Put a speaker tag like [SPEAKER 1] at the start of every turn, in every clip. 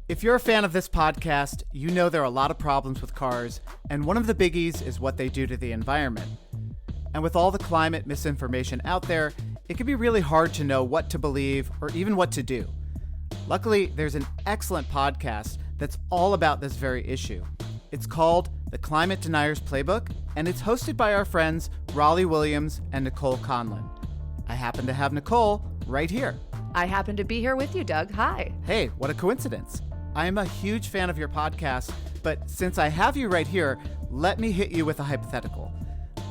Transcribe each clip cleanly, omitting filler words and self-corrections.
[SPEAKER 1] If you're a fan of this podcast, you know there are a lot of problems with cars, and one of the biggies is what they do to the environment. And with all the climate misinformation out there, it can be really hard to know what to believe or even what to do. Luckily, there's an excellent podcast that's all about this very issue. It's called The Climate Deniers Playbook, and it's hosted by our friends Raleigh Williams and Nicole Conlon. I happen to have Nicole right here.
[SPEAKER 2] I happen to be here with you, Doug. Hi.
[SPEAKER 1] Hey, what a coincidence. I am a huge fan of your podcast, but since I have you right here, let me hit you with a hypothetical.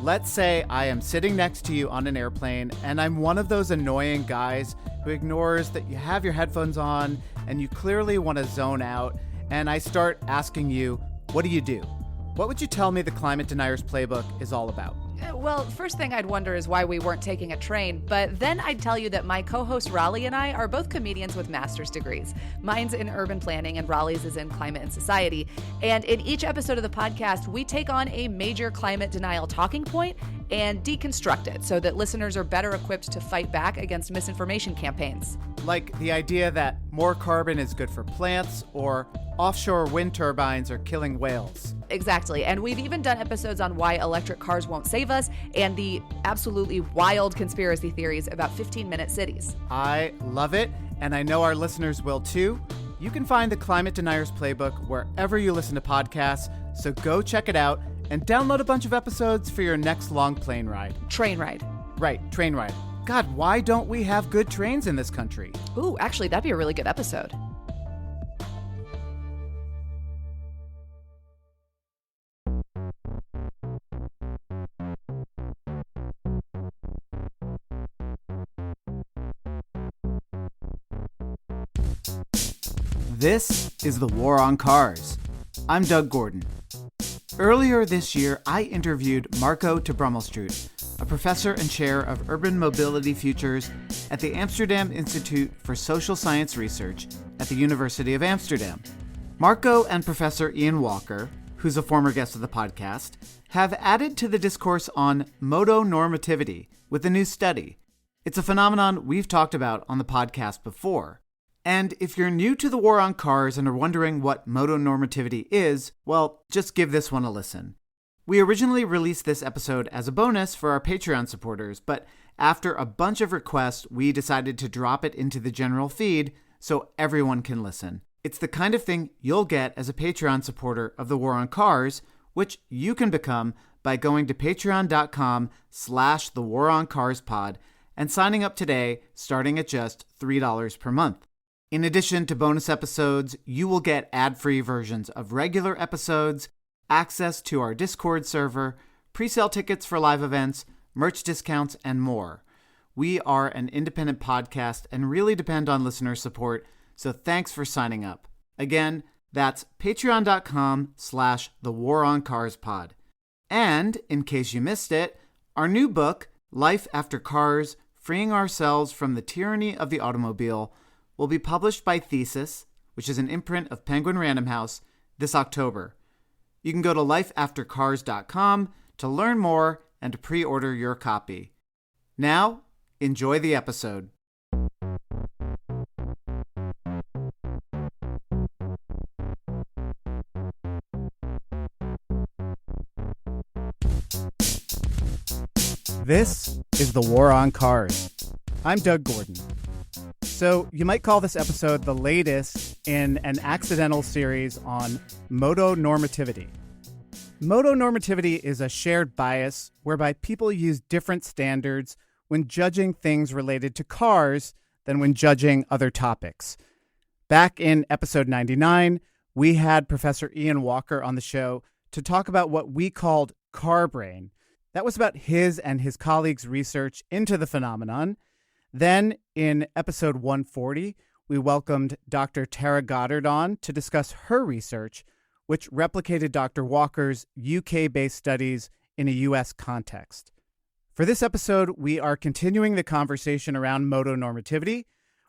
[SPEAKER 1] Let's say I am sitting next to you on an airplane, and I'm one of those annoying guys who ignores that you have your headphones on and you clearly want to zone out, and I start asking you, what do you do? What would you tell me the Climate Deniers Playbook is all about?
[SPEAKER 2] Well, first thing I'd wonder is why we weren't taking a train, but then I'd tell you that my co-host Raleigh and I are both comedians with master's degrees. Mine's in urban planning and Raleigh's is in climate and society. And in each episode of the podcast, we take on a major climate denial talking point and deconstruct it so that listeners are better equipped to fight back against misinformation campaigns.
[SPEAKER 1] Like the idea that more carbon is good for plants, or offshore wind turbines are killing whales.
[SPEAKER 2] Exactly. And we've even done episodes on why electric cars won't save us and the absolutely wild conspiracy theories about 15-minute cities.
[SPEAKER 1] I love it, and I know our listeners will too. You can find the Climate Deniers Playbook wherever you listen to podcasts, so go check it out and download a bunch of episodes for your next long plane ride.
[SPEAKER 2] Train ride.
[SPEAKER 1] Right, train ride. God, why don't we have good trains in this country?
[SPEAKER 2] Ooh, actually, that'd be a really good episode.
[SPEAKER 1] This is The War on Cars. I'm Doug Gordon. Earlier this year, I interviewed Marco de Brömmelstroet, a professor and chair of urban mobility futures at the Amsterdam Institute for Social Science Research at the University of Amsterdam. Marco and Professor Ian Walker, who's a former guest of the podcast, have added to the discourse on motonormativity with a new study. It's a phenomenon we've talked about on the podcast before. And if you're new to the war on cars and are wondering what motonormativity is, well, just give this one a listen. We originally released this episode as a bonus for our Patreon supporters, but after a bunch of requests, we decided to drop it into the general feed so everyone can listen. It's the kind of thing you'll get as a Patreon supporter of the War on Cars, which you can become by going to patreon.com/thewaroncarspod and signing up today, starting at just $3 per month. In addition to bonus episodes, you will get ad-free versions of regular episodes, access to our Discord server, pre-sale tickets for live events, merch discounts, and more. We are an independent podcast and really depend on listener support, so thanks for signing up. Again, that's patreon.com/thewaroncarspod. And, in case you missed it, our new book, Life After Cars, Freeing Ourselves from the Tyranny of the Automobile, will be published by Thesis, which is an imprint of Penguin Random House, this October. You can go to lifeaftercars.com to learn more and to pre-order your copy. Now, enjoy the episode. This is The War on Cars. I'm Doug Gordon. So you might call this episode the latest in an accidental series on motonormativity. Motonormativity is a shared bias whereby people use different standards when judging things related to cars than when judging other topics. Back in episode 99, we had Professor Ian Walker on the show to talk about what we called car brain. That was about his and his colleagues' research into the phenomenon. Then, in episode 140, we welcomed Dr. Tara Goddard on to discuss her research, which replicated Dr. Walker's UK-based studies in a US context. For this episode, we are continuing the conversation around motonormativity.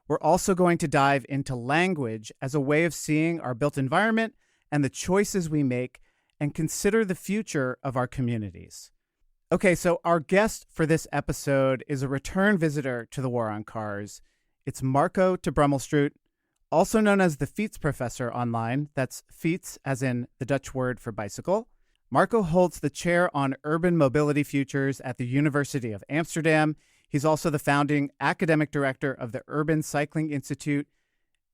[SPEAKER 1] We're also going to dive into language as a way of seeing our built environment and the choices we make, and consider the future of our communities. Okay, so our guest for this episode is a return visitor to the War on Cars. It's Marco de Brömmelstroet, also known as the Fietsprofessor online. That's Fiets as in the Dutch word for bicycle. Marco holds the chair on urban mobility futures at the University of Amsterdam. He's also the founding academic director of the Urban Cycling Institute.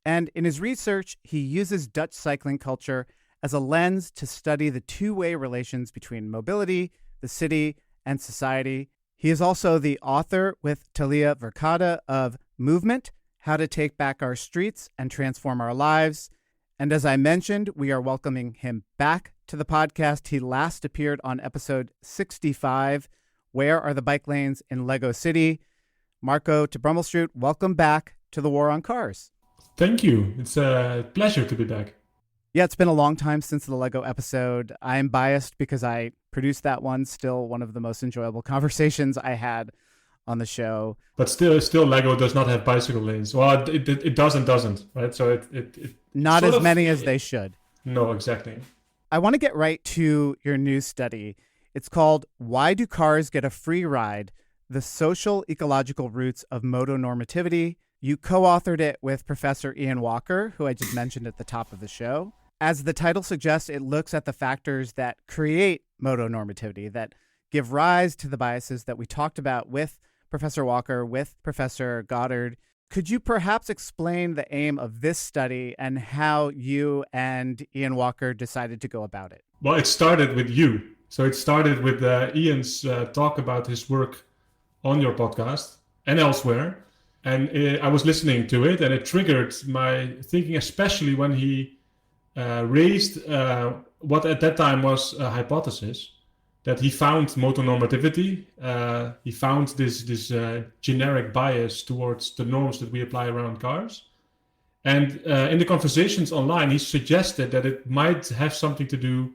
[SPEAKER 1] And in his research, he uses Dutch cycling culture as a lens to study the two-way relations between mobility, the city, and society. He is also the author with Talia Verkade of Movement, How to Take Back Our Streets and Transform Our Lives. And as I mentioned, we are welcoming him back to the podcast. He last appeared on episode 65, Where Are the Bike Lanes in Lego City? Marco to Brömmelstroet, welcome back to the War on Cars.
[SPEAKER 3] Thank you. It's a pleasure to be back.
[SPEAKER 1] Yeah, it's been a long time since the Lego episode. I am biased because I produced that one. Still one of the most enjoyable conversations I had on the show.
[SPEAKER 3] But still Lego does not have bicycle lanes. Well, it does and doesn't, right? So it
[SPEAKER 1] not as many as they should.
[SPEAKER 3] No, exactly.
[SPEAKER 1] I want to get right to your new study. It's called Why Do Cars Get a Free Ride? The Social Ecological Roots of Motonormativity. You co-authored it with Professor Ian Walker, who I just mentioned at the top of the show. As the title suggests, it looks at the factors that create motonormativity, that give rise to the biases that we talked about with Professor Walker, with Professor Goddard. Could you perhaps explain the aim of this study and how you and Ian Walker decided to go about it?
[SPEAKER 3] Well, it started with you. So it started with Ian's talk about his work on your podcast and elsewhere. And I was listening to it, and it triggered my thinking, especially when he raised what at that time was a hypothesis, that he found motonormativity. He found this generic bias towards the norms that we apply around cars. And in the conversations online, he suggested that it might have something to do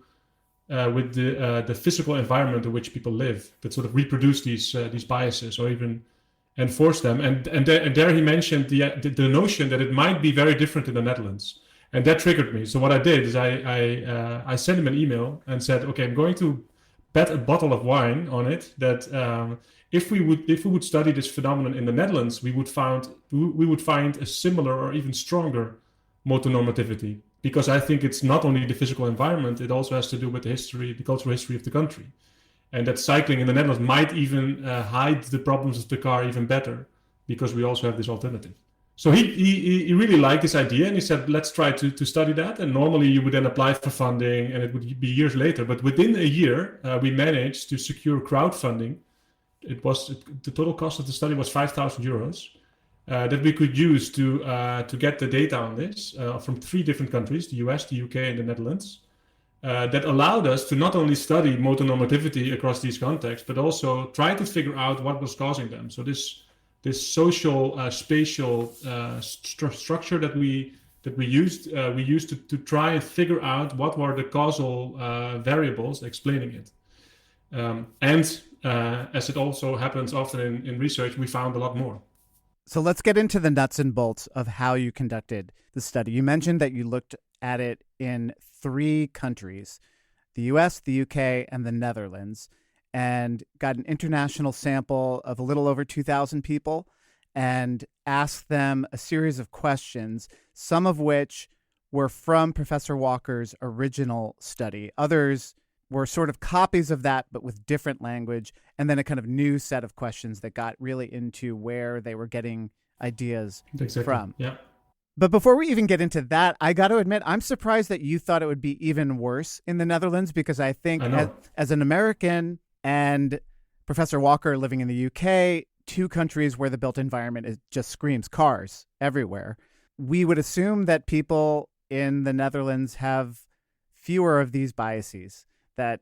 [SPEAKER 3] with the physical environment in which people live, that sort of reproduce these biases or even enforce them. And there he mentioned the notion that it might be very different in the Netherlands. And that triggered me. So what I did is I sent him an email and said, okay, I'm going to bet a bottle of wine on it that if we would study this phenomenon in the Netherlands, we would find a similar or even stronger motonormativity. Because I think it's not only the physical environment, it also has to do with the cultural history of the country. And that cycling in the Netherlands might even hide the problems of the car even better, because we also have this alternative. So he really liked this idea, and he said, let's try to study that. And normally you would then apply for funding, and it would be years later. But within a year, we managed to secure crowdfunding. The total cost of the study was 5,000 euros that we could use to get the data on this from 3 different countries, the US, the UK, and the Netherlands. That allowed us to not only study motonormativity across these contexts, but also try to figure out what was causing them. So this social spatial structure that we used to try and figure out what were the causal variables explaining it. And as it also happens often in research, we found a lot more.
[SPEAKER 1] So let's get into the nuts and bolts of how you conducted the study. You mentioned that you looked at it in 3 countries, the US, the UK, and the Netherlands, and got an international sample of a little over 2,000 people and asked them a series of questions, some of which were from Professor Walker's original study. Others were sort of copies of that, but with different language, and then a kind of new set of questions that got really into where they were getting ideas from.
[SPEAKER 3] Yeah.
[SPEAKER 1] But before we even get into that, I got to admit, I'm surprised that you thought it would be even worse in the Netherlands, because I think as an American and Professor Walker living in the UK, 2 countries where the built environment just screams cars everywhere, we would assume that people in the Netherlands have fewer of these biases, that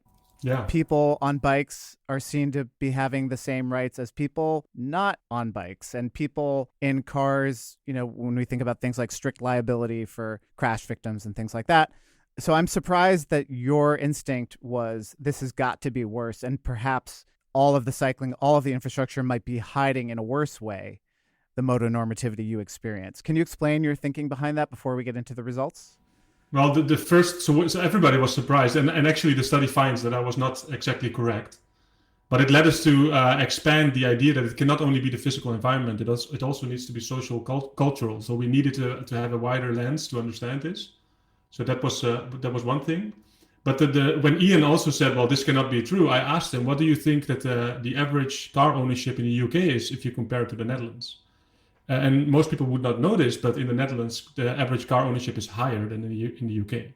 [SPEAKER 1] people on bikes are seen to be having the same rights as people not on bikes, and people in cars, when we think about things like strict liability for crash victims and things like that. So I'm surprised that your instinct was this has got to be worse, and perhaps all of the cycling, all of the infrastructure might be hiding in a worse way the motonormativity you experience. Can you explain your thinking behind that before we get into the results?
[SPEAKER 3] Well, the first, so everybody was surprised, and actually the study finds that I was not exactly correct. But it led us to expand the idea that it cannot only be the physical environment, it also needs to be social, cultural. So we needed to have a wider lens to understand this. So that was one thing. But when Ian also said, well, this cannot be true, I asked him, what do you think that the average car ownership in the UK is if you compare it to the Netherlands? And most people would not know this, but in the Netherlands, the average car ownership is higher than in the UK.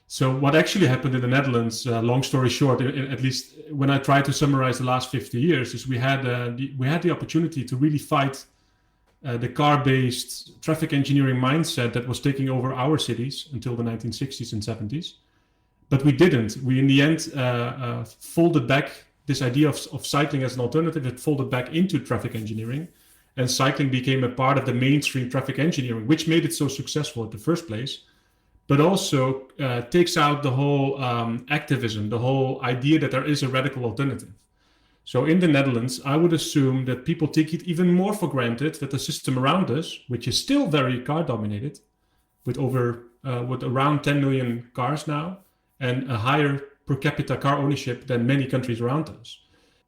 [SPEAKER 3] So what actually happened in the Netherlands, long story short, at least when I try to summarize the last 50 years, is we had the opportunity to really fight the car-based traffic engineering mindset that was taking over our cities until the 1960s and 70s. But we didn't. We, in the end, folded back this idea of cycling as an alternative. It folded back into traffic engineering, and cycling became a part of the mainstream traffic engineering, which made it so successful in the first place. But also takes out the whole activism, the whole idea that there is a radical alternative. So in the Netherlands, I would assume that people take it even more for granted that the system around us, which is still very car dominated, with around 10 million cars now, and a higher per capita car ownership than many countries around us.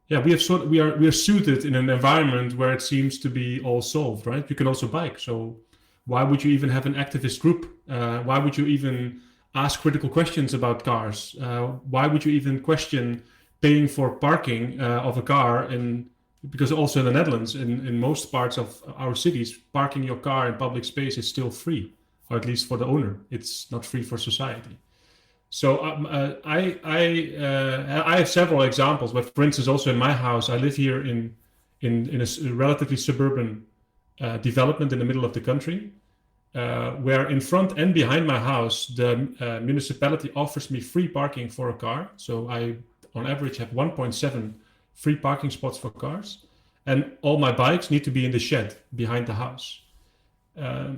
[SPEAKER 3] Yeah, we are suited in an environment where it seems to be all solved, right? You can also bike, so why would you even have an activist group? Why would you even ask critical questions about cars? Why would you even question paying for parking of a car? And because also in the Netherlands, in most parts of our cities, parking your car in public space is still free, or at least for the owner. It's not free for society. So I have several examples, but for instance, also in my house, I live here in a relatively suburban development in the middle of the country, where in front and behind my house, the municipality offers me free parking for a car. So I, on average, have 1.7 free parking spots for cars. And all my bikes need to be in the shed behind the house.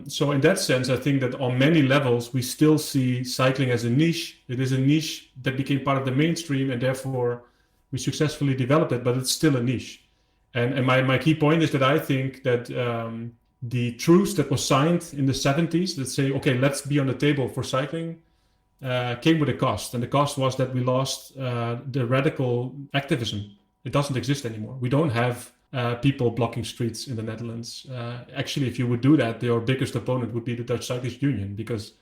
[SPEAKER 3] So in that sense, I think that on many levels, we still see cycling as a niche. It is a niche that became part of the mainstream, and therefore we successfully developed it, but it's still a niche. And my key point is that I think that the truce that was signed in the 70s that say, okay, let's be on the table for cycling, came with a cost. And the cost was that we lost the radical activism. It doesn't exist anymore. We don't have people blocking streets in the Netherlands. Actually, if you would do that, your biggest opponent would be the Dutch Cyclist Union, because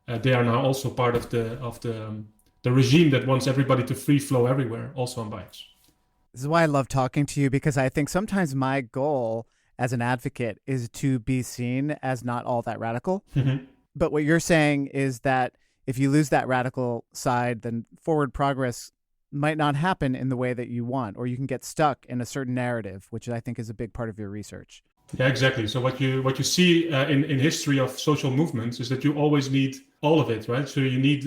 [SPEAKER 3] they are now also part of the regime that wants everybody to free flow everywhere, also on bikes.
[SPEAKER 1] This is why I love talking to you, because I think sometimes my goal as an advocate is to be seen as not all that radical.
[SPEAKER 3] Mm-hmm.
[SPEAKER 1] But what you're saying is that if you lose that radical side, then forward progress might not happen in the way that you want, or you can get stuck in a certain narrative, which I think is a big part of your research.
[SPEAKER 3] Yeah, exactly. So what you see in history of social movements is that you always need all of it, right? So you need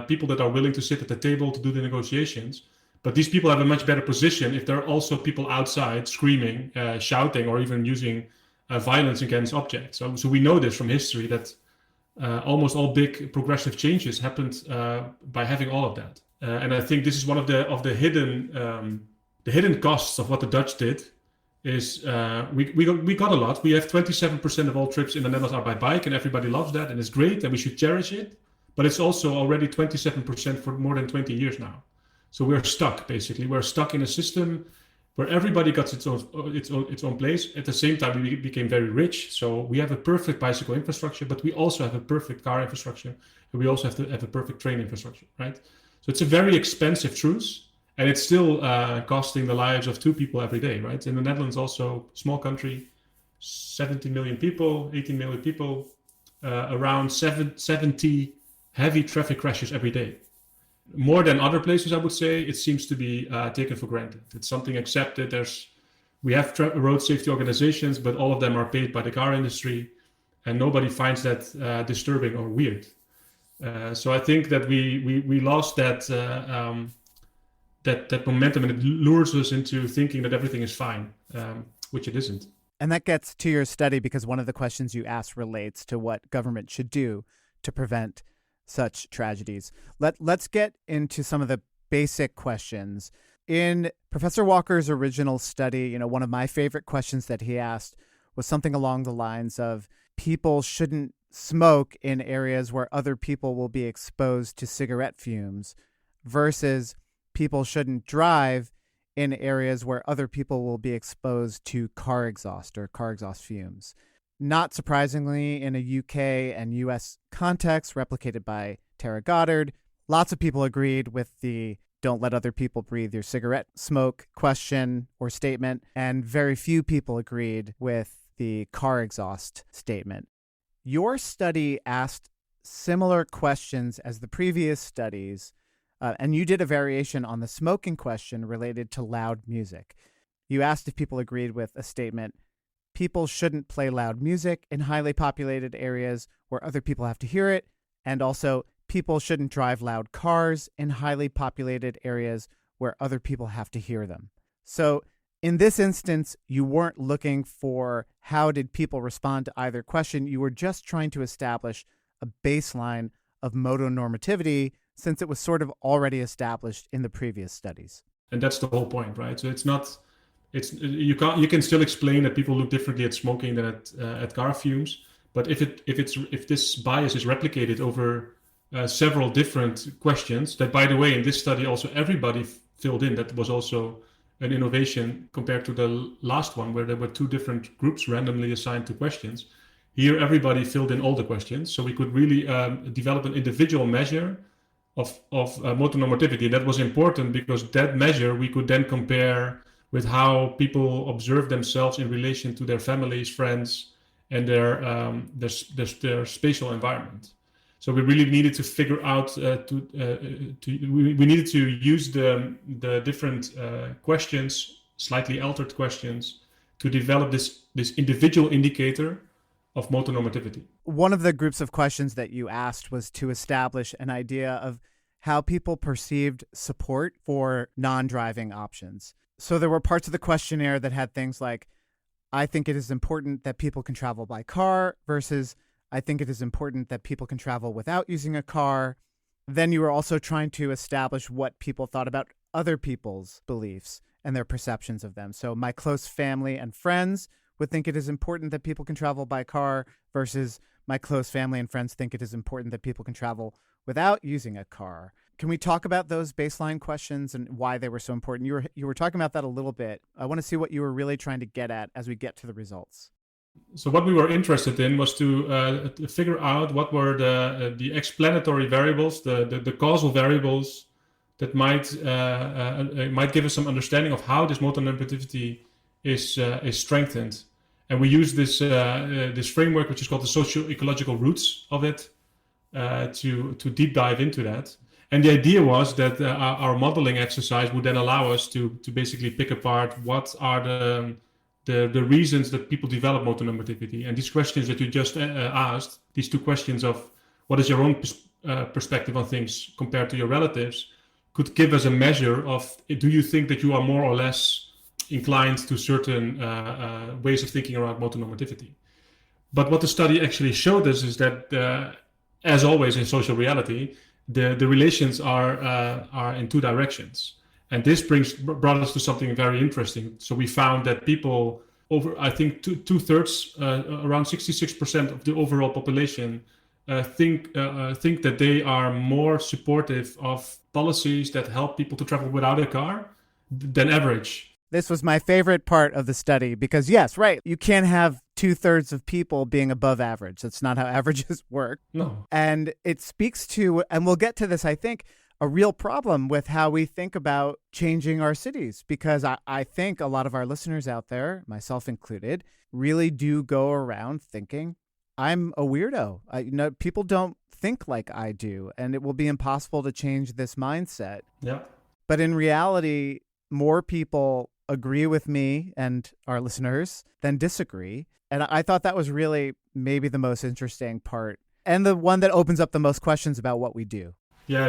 [SPEAKER 3] people that are willing to sit at the table to do the negotiations. But these people have a much better position if there are also people outside screaming, shouting, or even using violence against objects. So we know this from history that almost all big progressive changes happened by having all of that. And I think this is one of the hidden costs of what the Dutch did. Is we got a lot. We have 27% of all trips in the Netherlands are by bike, and everybody loves that, and it's great, and we should cherish it. But it's also already 27% for more than 20 years now. So we're stuck, basically. We're stuck in a system where everybody got its own place. At the same time, we became very rich. So we have a perfect bicycle infrastructure, but we also have a perfect car infrastructure, and we also have to have a perfect train infrastructure, right? So it's a very expensive truce, and it's still costing the lives of 2 people every day, right? In the Netherlands, also small country, 17 million people, 18 million people, around 70 heavy traffic crashes every day. More than other places, I would say, it seems to be taken for granted. It's something accepted. We have road safety organizations, but all of them are paid by the car industry, and nobody finds that disturbing or weird. So I think that we lost that momentum, and it lures us into thinking that everything is fine, which it isn't.
[SPEAKER 1] And that gets to your study, because one of the questions you asked relates to what government should do to prevent such tragedies. Let's get into some of the basic questions. In Professor Walker's original study, one of my favorite questions that he asked was something along the lines of, people shouldn't smoke in areas where other people will be exposed to cigarette fumes, versus people shouldn't drive in areas where other people will be exposed to car exhaust or car exhaust fumes. Not surprisingly, in a UK and US context replicated by Tara Goddard, lots of people agreed with the "don't let other people breathe your cigarette smoke" question or statement, and very few people agreed with the car exhaust statement. Your study asked similar questions as the previous studies, and you did a variation on the smoking question related to loud music. You asked if people agreed with a statement, "People shouldn't play loud music in highly populated areas where other people have to hear it," and also, "People shouldn't drive loud cars in highly populated areas where other people have to hear them." So in this instance, you weren't looking for how did people respond to either question. You were just trying to establish a baseline of motonormativity since it was sort of already established in the previous studies.
[SPEAKER 3] And that's the whole point, right? So you can still explain that people look differently at smoking than at car fumes, but if this bias is replicated over several different questions, that, by the way, in this study also everybody filled in. That was also an innovation compared to the last one where there were two different groups randomly assigned to questions. Here everybody filled in all the questions, so we could really develop an individual measure of motonormativity. That was important because that measure we could then compare with how people observe themselves in relation to their families, friends, and their spatial environment. So we really needed to figure out we needed to use the different questions, slightly altered questions, to develop this individual indicator of motonormativity.
[SPEAKER 1] One of the groups of questions that you asked was to establish an idea of how people perceived support for non-driving options. So there were parts of the questionnaire that had things like, "I think it is important that people can travel by car," versus "I think it is important that people can travel without using a car." Then you were also trying to establish what people thought about other people's beliefs and their perceptions of them. So "my close family and friends would think it is important that people can travel by car," versus "my close family and friends think it is important that people can travel without using a car." Can we talk about those baseline questions and why they were so important? You were talking about that a little bit. I want to see what you were really trying to get at as we get to the results.
[SPEAKER 3] So what we were interested in was to figure out what were the explanatory variables, the causal variables that might give us some understanding of how this motonormativity is strengthened. And we use this framework, which is called the socio-ecological roots of it, to deep dive into that. And the idea was that our modeling exercise would then allow us to basically pick apart what are the reasons that people develop motonormativity. And these questions that you just asked, these two questions of what is your own perspective on things compared to your relatives, could give us a measure of, do you think that you are more or less inclined to certain ways of thinking around motonormativity? But what the study actually showed us is that, as always in social reality, the relations are in two directions. And this brought us to something very interesting. So we found that people over, I think, two-thirds, around 66% of the overall population think that they are more supportive of policies that help people to travel without a car than average.
[SPEAKER 1] This was my favorite part of the study because, yes, right, you can't have two-thirds of people being above average. That's not how averages work.
[SPEAKER 3] No.
[SPEAKER 1] And it speaks to, and we'll get to this, I think, a real problem with how we think about changing our cities, because I think a lot of our listeners out there, myself included, really do go around thinking, I'm a weirdo. People don't think like I do, and it will be impossible to change this mindset.
[SPEAKER 3] Yeah.
[SPEAKER 1] But in reality, more people agree with me and our listeners than disagree. And I thought that was really maybe the most interesting part, and the one that opens up the most questions about what we do.
[SPEAKER 3] Yeah,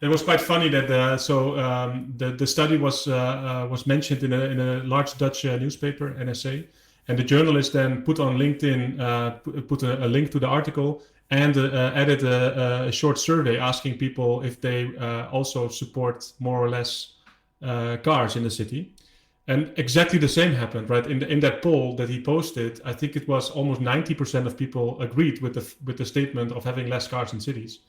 [SPEAKER 3] it was quite funny that the study was mentioned in a large Dutch newspaper, NSA, and the journalist then put on LinkedIn put a link to the article and added a short survey asking people if they also support more or less cars in the city. And exactly the same happened, right? In that poll that he posted, I think it was almost 90% of people agreed with the statement of having less cars in cities.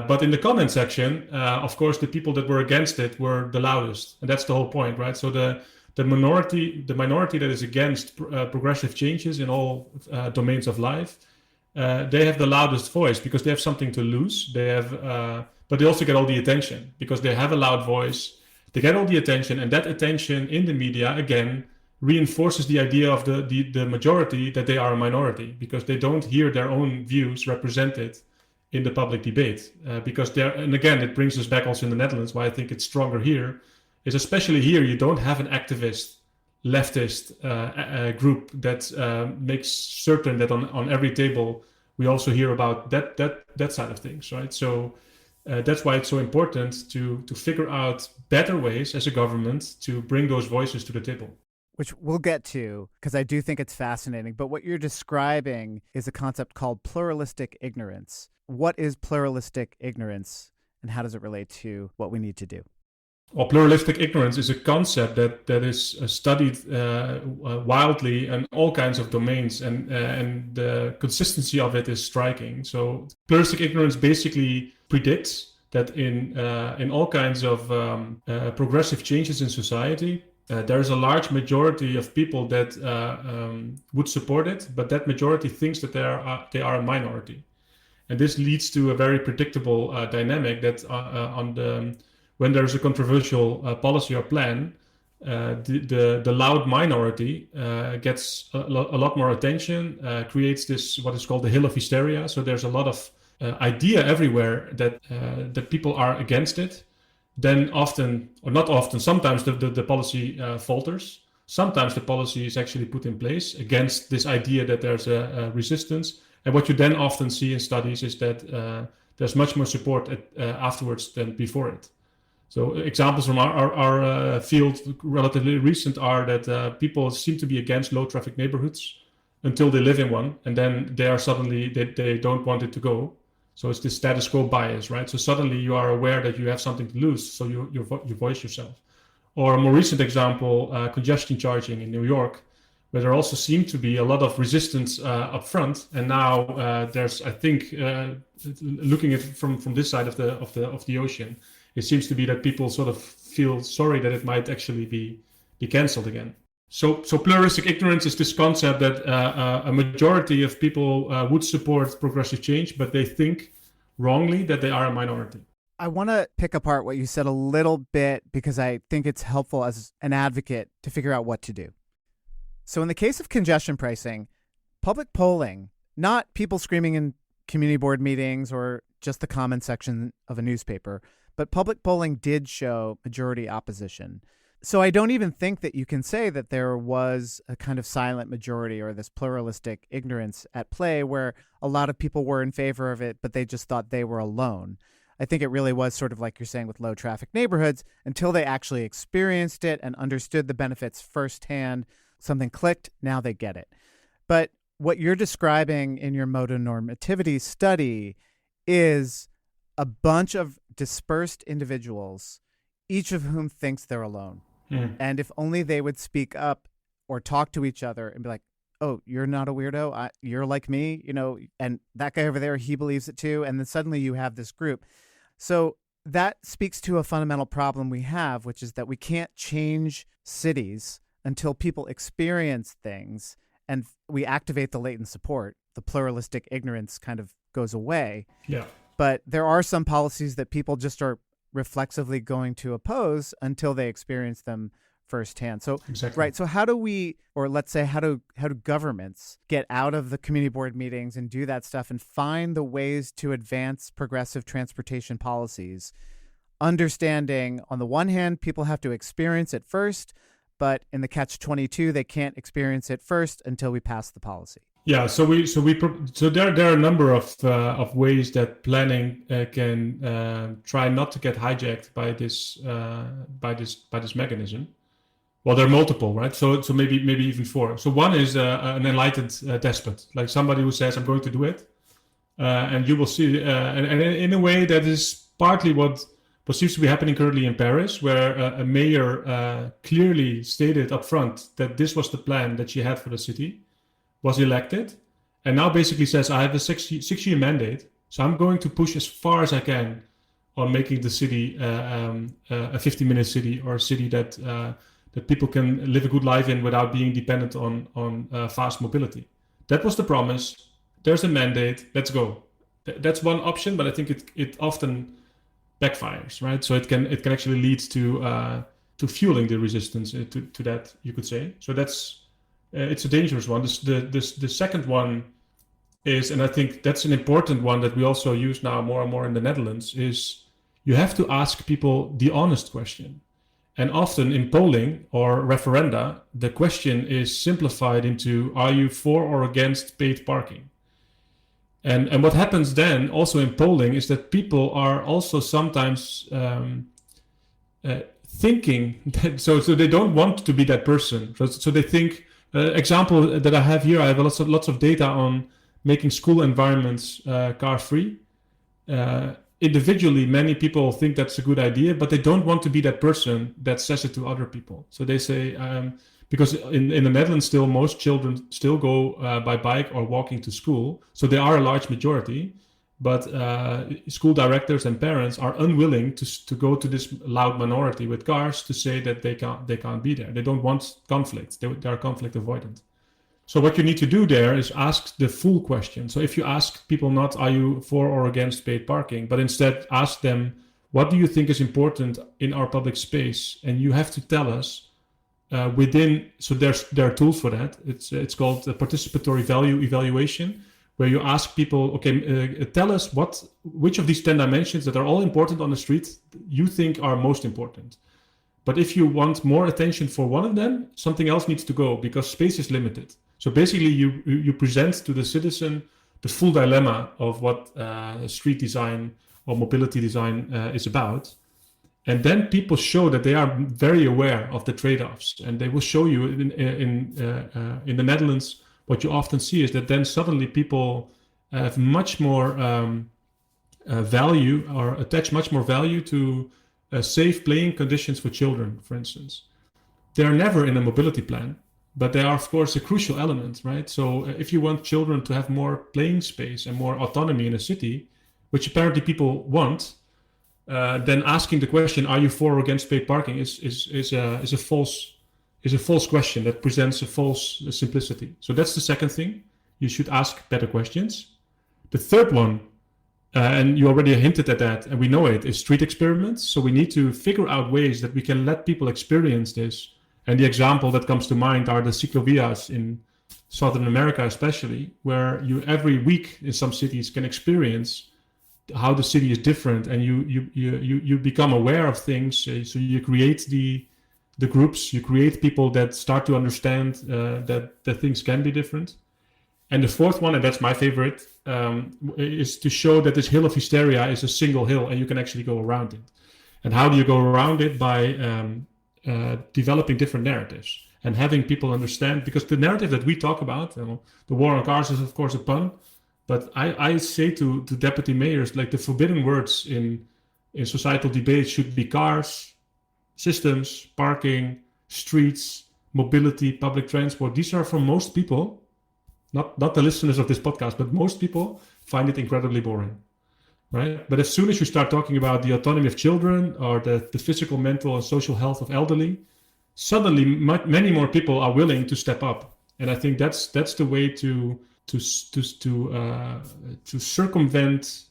[SPEAKER 3] But in the comment section, of course, the people that were against it were the loudest, and that's the whole point, right? So the minority that is against progressive changes in all domains of life, they have the loudest voice because they have something to lose. They have, but they also get all the attention because they have a loud voice. They get all the attention, and that attention in the media again reinforces the idea of the majority that they are a minority because they don't hear their own views represented in the public debate. Because there, and again, it brings us back also in the Netherlands, why I think it's stronger here, is especially here you don't have an activist leftist group that makes certain that on every table we also hear about that side of things, right? So that's why it's so important to figure out better ways as a government to bring those voices to the table.
[SPEAKER 1] Which we'll get to, because I do think it's fascinating. But what you're describing is a concept called pluralistic ignorance. What is pluralistic ignorance, and how does it relate to what we need to do?
[SPEAKER 3] Well, pluralistic ignorance is a concept that is studied wildly in all kinds of domains, and the consistency of it is striking. So pluralistic ignorance basically predicts that in all kinds of progressive changes in society, there is a large majority of people that would support it, but that majority thinks that they are a minority. And this leads to a very predictable dynamic that when there's a controversial policy or plan, the loud minority gets a lot more attention, creates this what is called the hill of hysteria. So there's a lot of idea everywhere that people are against it. Then often, or not often, sometimes the policy falters. Sometimes the policy is actually put in place against this idea that there's a resistance. And what you then often see in studies is that there's much more support afterwards than before it. So examples from our field, relatively recent, are that people seem to be against low traffic neighborhoods until they live in one, and then they are suddenly they don't want it to go. So it's this status quo bias, right? So suddenly you are aware that you have something to lose, so you voice yourself. Or a more recent example, congestion charging in New York, where there also seemed to be a lot of resistance up front, and now there's, I think, looking at it from this side of the ocean, it seems to be that people sort of feel sorry that it might actually be cancelled again. So pluralistic ignorance is this concept that a majority of people would support progressive change, but they think wrongly that they are a minority.
[SPEAKER 1] I want to pick apart what you said a little bit because I think it's helpful as an advocate to figure out what to do. So in the case of congestion pricing, public polling, not people screaming in community board meetings or just the comment section of a newspaper, but public polling did show majority opposition. So I don't even think that you can say that there was a kind of silent majority or this pluralistic ignorance at play where a lot of people were in favor of it, but they just thought they were alone. I think it really was sort of like you're saying with low traffic neighborhoods until they actually experienced it and understood the benefits firsthand. Something clicked, now they get it. But what you're describing in your motonormativity study is a bunch of dispersed individuals, each of whom thinks they're alone. And if only they would speak up or talk to each other and be like, oh, you're not a weirdo. You're like me, and that guy over there, he believes it too. And then suddenly you have this group. So that speaks to a fundamental problem we have, which is that we can't change cities until people experience things and we activate the latent support. The pluralistic ignorance kind of goes away.
[SPEAKER 3] Yeah.
[SPEAKER 1] But there are some policies that people just are reflexively going to oppose until they experience them firsthand. So,
[SPEAKER 3] exactly.
[SPEAKER 1] Right. So how do we, or let's say, how do governments get out of the community board meetings and do that stuff and find the ways to advance progressive transportation policies, understanding on the one hand, people have to experience it first, but in the catch-22, they can't experience it first until we pass the policy.
[SPEAKER 3] Yeah, so there are a number of ways that planning can try not to get hijacked by this mechanism. Well, there are multiple, right? So maybe even four. So one is an enlightened despot, like somebody who says, "I'm going to do it," and you will see. And in a way, that is partly what seems to be happening currently in Paris, where a mayor clearly stated up front that this was the plan that she had for the city. Was elected, and now basically says, I have a six-year mandate, So I'm going to push as far as I can on making the city a 50-minute city, or a city that people can live a good life in without being dependent on fast mobility. That was the promise. There's a mandate. Let's go. That's one option, but I think it often backfires, right? So it can actually lead to fueling the resistance to that, you could say. So that's it's a dangerous one. The second one is, and I think that's an important one that we also use now more and more in the Netherlands, is you have to ask people the honest question. And often in polling or referenda, the question is simplified into, are you for or against paid parking? And what happens then also in polling is that people are also sometimes thinking that, so they don't want to be that person. So they think, example that I have here, I have lots of data on making school environments car-free. Individually, many people think that's a good idea, but they don't want to be that person that says it to other people. So they say, because in the Netherlands still, most children still go by bike or walking to school. So they are a large majority, but school directors and parents are unwilling to go to this loud minority with cars to say that they can't be there. They don't want conflict. They are conflict avoidant. So what you need to do there is ask the full question. So if you ask people not, are you for or against paid parking, but instead ask them, what do you think is important in our public space? And you have to tell us within, so there are tools for that. It's called the participatory value evaluation, where you ask people, okay, tell us which of these 10 dimensions that are all important on the street you think are most important. But if you want more attention for one of them, something else needs to go because space is limited. So basically you present to the citizen the full dilemma of what street design or mobility design is about. And then people show that they are very aware of the trade-offs, and they will show you in the Netherlands. What you often see is that then suddenly people have much more value, or attach much more value to safe playing conditions for children, for instance. They're never in a mobility plan, but they are, of course, a crucial element, right? So if you want children to have more playing space and more autonomy in a city, which apparently people want, then asking the question, are you for or against paid parking is a false question that presents a false simplicity. So that's the second thing. You should ask better questions. The third one, and you already hinted at that, and we know it, is street experiments. So we need to figure out ways that we can let people experience this. And the example that comes to mind are the ciclovías in Southern America, especially, where you every week in some cities can experience how the city is different, and you become aware of things. So you create the groups, you create people that start to understand that things can be different. And the fourth one, and that's my favorite, is to show that this hill of hysteria is a single hill and you can actually go around it. And how do you go around it? By developing different narratives and having people understand, because the narrative that we talk about, the war on cars is of course a pun, but I say to deputy mayors, like, the forbidden words in societal debate should be cars, systems, parking, streets, mobility, public transport. These are, for most people, not the listeners of this podcast, but most people find it incredibly boring, right? But as soon as you start talking about the autonomy of children or the physical, mental, and social health of elderly, suddenly many more people are willing to step up. And I think that's the way to circumvent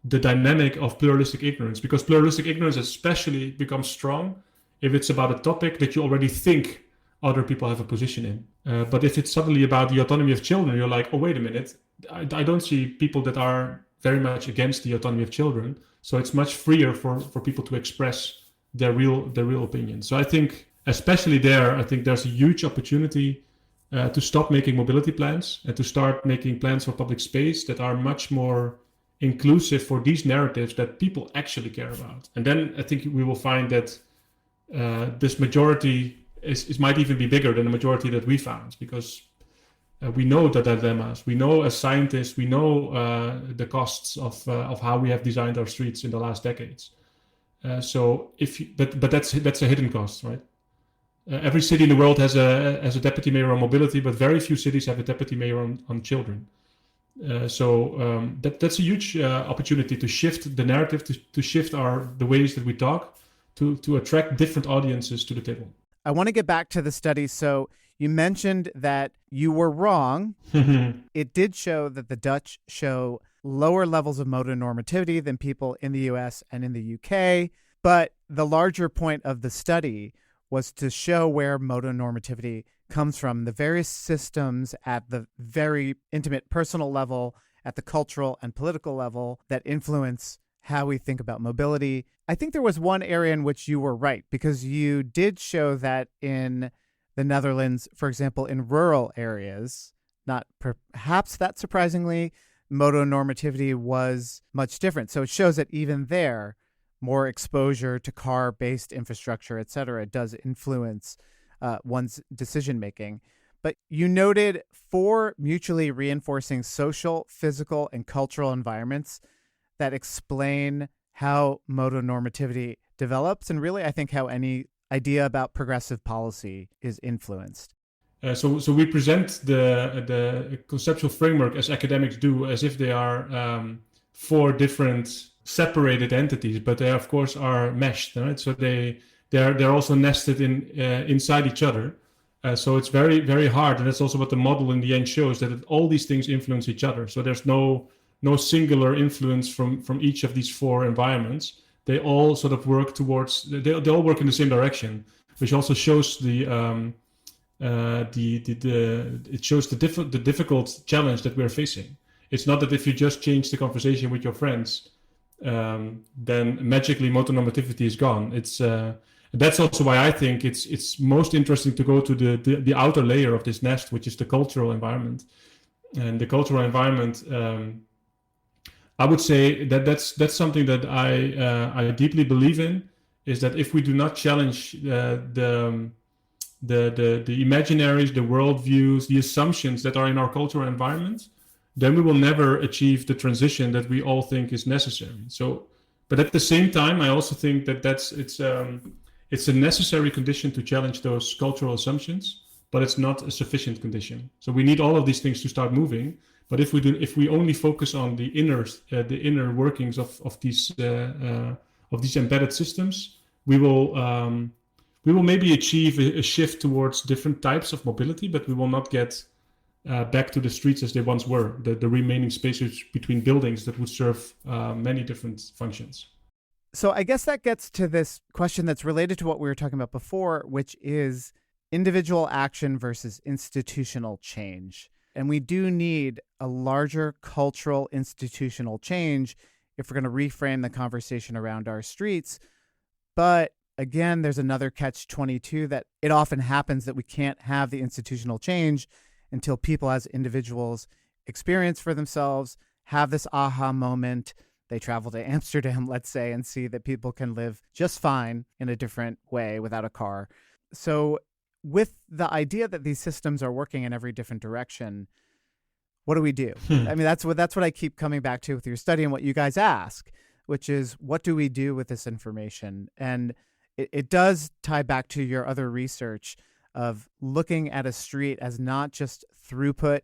[SPEAKER 3] the dynamic of pluralistic ignorance, because pluralistic ignorance especially becomes strong if it's about a topic that you already think other people have a position in. But if it's suddenly about the autonomy of children, you're like, oh, wait a minute, I don't see people that are very much against the autonomy of children. So it's much freer for people to express their real opinion. So I think, especially there, I think there's a huge opportunity to stop making mobility plans and to start making plans for public space that are much more inclusive for these narratives that people actually care about. And then I think we will find that this majority might even be bigger than the majority that we found, because we know the dilemmas. We know, as scientists, we know the costs of how we have designed our streets in the last decades. But that's a hidden cost, right? Every city in the world has a deputy mayor on mobility, but very few cities have a deputy mayor on children. That's a huge opportunity to shift the narrative, to shift the ways that we talk, to attract different audiences to the table.
[SPEAKER 1] I want to get back to the study. So you mentioned that you were wrong. It did show that the Dutch show lower levels of motonormativity than people in the US and in the UK. But the larger point of the study was to show where motonormativity comes from, the various systems at the very intimate personal level, at the cultural and political level that influence how we think about mobility. I think there was one area in which you were right, because you did show that in the Netherlands, for example, in rural areas, not perhaps that surprisingly, motonormativity was much different. So it shows that even there, more exposure to car-based infrastructure, et cetera, does influence one's decision-making. But you noted 4 mutually reinforcing social, physical, and cultural environments that explain how motonormativity develops, and really, I think, how any idea about progressive policy is influenced.
[SPEAKER 3] So we present the conceptual framework as academics do, as if they are 4 different separated entities, but they of course are meshed, right? So they're also nested inside each other. So it's very, very hard, and that's also what the model in the end shows, that all these things influence each other. So there's no singular influence from each of these 4 environments. They all sort of work towards, they all work in the same direction, which also shows it shows the difficult challenge that we're facing. It's not that if you just change the conversation with your friends, then magically motonormativity is gone. That's also why I think it's most interesting to go to the outer layer of this nest, which is the cultural environment. And the cultural environment, I would say that's something that I deeply believe in, is that if we do not challenge the imaginaries, the worldviews, the assumptions that are in our cultural environment, then we will never achieve the transition that we all think is necessary. So, but at the same time, I also think that it's a necessary condition to challenge those cultural assumptions, but it's not a sufficient condition. So we need all of these things to start moving. But if we only focus on the inner workings of these embedded systems, we will maybe achieve a shift towards different types of mobility, but we will not get back to the streets as they once were, the remaining spaces between buildings that would serve many different functions.
[SPEAKER 1] So I guess that gets to this question that's related to what we were talking about before, which is individual action versus institutional change. And we do need a larger cultural institutional change if we're going to reframe the conversation around our streets. But again, there's another catch-22 that it often happens that we can't have the institutional change until people as individuals experience for themselves, have this aha moment. They travel to Amsterdam, let's say, and see that people can live just fine in a different way without a car. So with the idea that these systems are working in every different direction, what do we do? I mean, that's what I keep coming back to with your study and what you guys ask, which is, what do we do with this information? And it does tie back to your other research of looking at a street as not just throughput,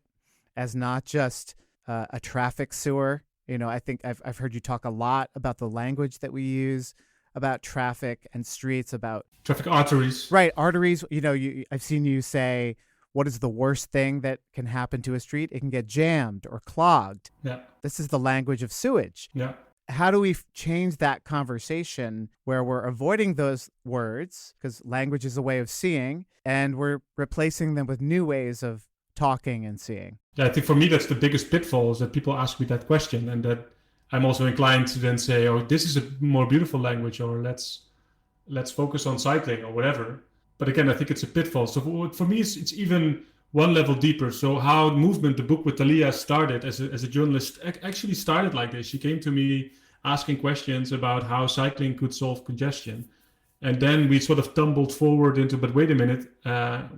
[SPEAKER 1] as not just a traffic sewer. You know, I think I've heard you talk a lot about the language that we use about traffic and streets, about
[SPEAKER 3] traffic arteries.
[SPEAKER 1] Right, arteries. You know, I've seen you say, what is the worst thing that can happen to a street? It can get jammed or clogged.
[SPEAKER 3] Yeah.
[SPEAKER 1] This is the language of sewage.
[SPEAKER 3] Yeah.
[SPEAKER 1] How do we change that conversation where we're avoiding those words, because language is a way of seeing, and we're replacing them with new ways of talking and seeing?
[SPEAKER 3] Yeah, I think for me, that's the biggest pitfall, is that people ask me that question, and that I'm also inclined to then say, oh, this is a more beautiful language, or let's focus on cycling or whatever. But again, I think it's a pitfall. So for me, it's even one level deeper. So how Movement, the book with Thalia, started as a journalist, actually started like this. She came to me asking questions about how cycling could solve congestion. And then we sort of tumbled forward into, but wait a minute,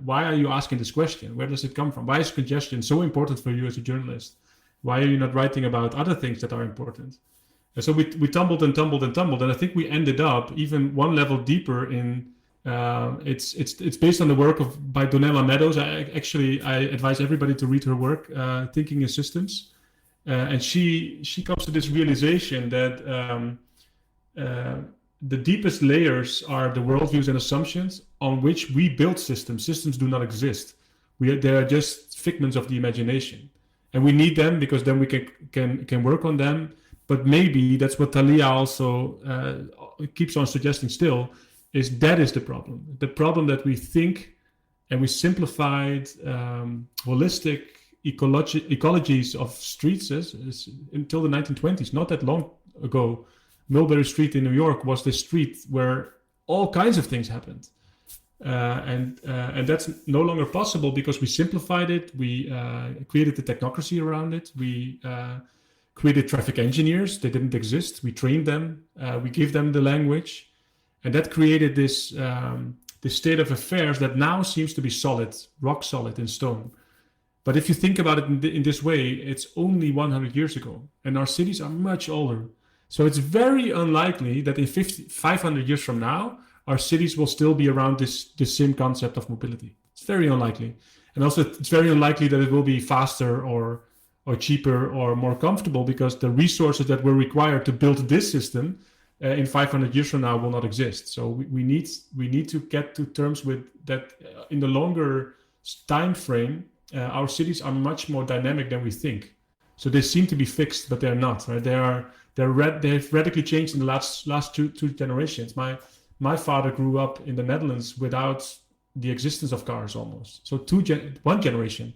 [SPEAKER 3] why are you asking this question? Where does it come from? Why is congestion so important for you as a journalist? Why are you not writing about other things that are important? And so we tumbled and tumbled and tumbled. And I think we ended up even one level deeper in, it's based on the work by Donella Meadows. I advise everybody to read her work, Thinking in Systems. And she comes to this realization that the deepest layers are the worldviews and assumptions on which we build systems. Systems do not exist. They are just figments of the imagination, and we need them because then we can work on them. But maybe that's what Thalia also keeps on suggesting still, is that is the problem. The problem that we think and we simplified holistic ecologies of streets is until the 1920s, not that long ago. Mulberry Street in New York was the street where all kinds of things happened. And that's no longer possible because we simplified it. We created the technocracy around it. We created traffic engineers. They didn't exist. We trained them. We gave them the language. And that created this state of affairs that now seems to be solid, rock solid in stone. But if you think about it in this way, it's only 100 years ago. And our cities are much older. So it's very unlikely that in 500 years from now, our cities will still be around this same concept of mobility. It's very unlikely. And also it's very unlikely that it will be faster or cheaper or more comfortable, because the resources that were required to build this system in 500 years from now will not exist. So we need to get to terms with that in the longer time frame. Our cities are much more dynamic than we think. So they seem to be fixed, but they're not. Right? They've radically changed in the last two generations. My father grew up in the Netherlands without the existence of cars almost. So two generations.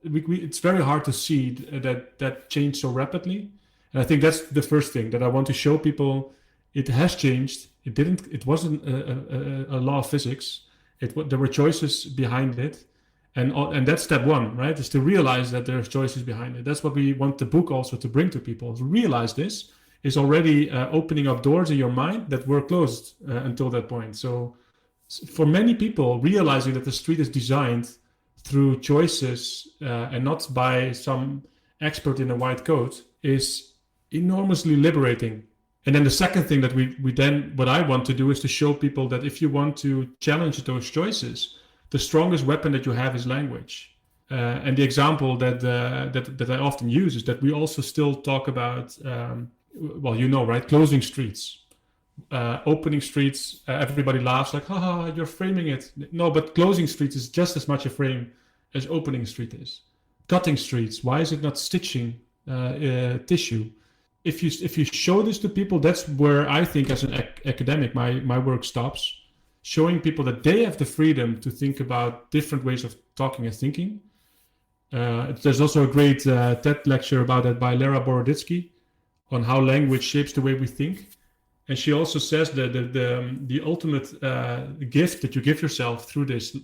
[SPEAKER 3] It's very hard to see that change so rapidly. And I think that's the first thing that I want to show people. It has changed. It wasn't a law of physics. There were choices behind it. And that's step one, right? Is to realize that there's choices behind it. That's what we want the book also to bring to people. To realize this is already opening up doors in your mind that were closed until that point. So for many people, realizing that the street is designed through choices and not by some expert in a white coat is enormously liberating. And then the second thing that what I want to do is to show people that if you want to challenge those choices, the strongest weapon that you have is language. And the example that I often use is that we also still talk about, right? Closing streets, opening streets. Everybody laughs like, haha, you're framing it. No, but closing streets is just as much a frame as opening street is. Cutting streets, why is it not stitching tissue? If you show this to people, that's where I think as an academic, my work stops. Showing people that they have the freedom to think about different ways of talking and thinking. There's also a great TED lecture about that by Lara Boroditsky on how language shapes the way we think. And she also says that the ultimate gift that you give yourself through this,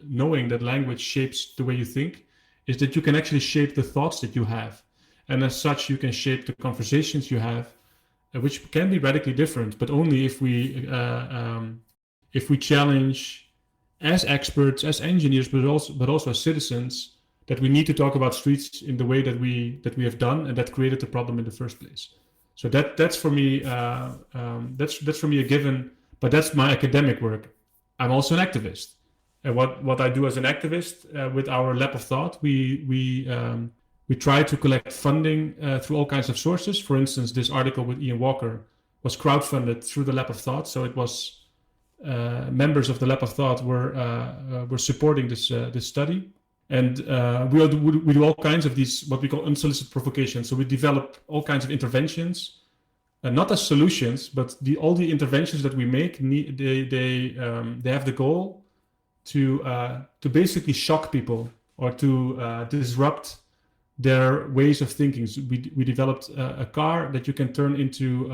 [SPEAKER 3] knowing that language shapes the way you think, is that you can actually shape the thoughts that you have. And as such, you can shape the conversations you have, which can be radically different, but only if we challenge as experts, as engineers, but also as citizens, that we need to talk about streets in the way that we have done, and that created the problem in the first place. So that's for me that's for me a given, but that's my academic work. I'm also an activist, and what I do as an activist with our Lab of Thought, we try to collect funding through all kinds of sources. For instance, this article with Ian Walker was crowdfunded through the Lab of Thought, so it was. Members of the Lab of Thought were supporting this study, and we do all kinds of these what we call unsolicited provocations. So we develop all kinds of interventions, not as solutions, but all the interventions that we make they have the goal to basically shock people or to disrupt their ways of thinking. So we developed a car that you can turn into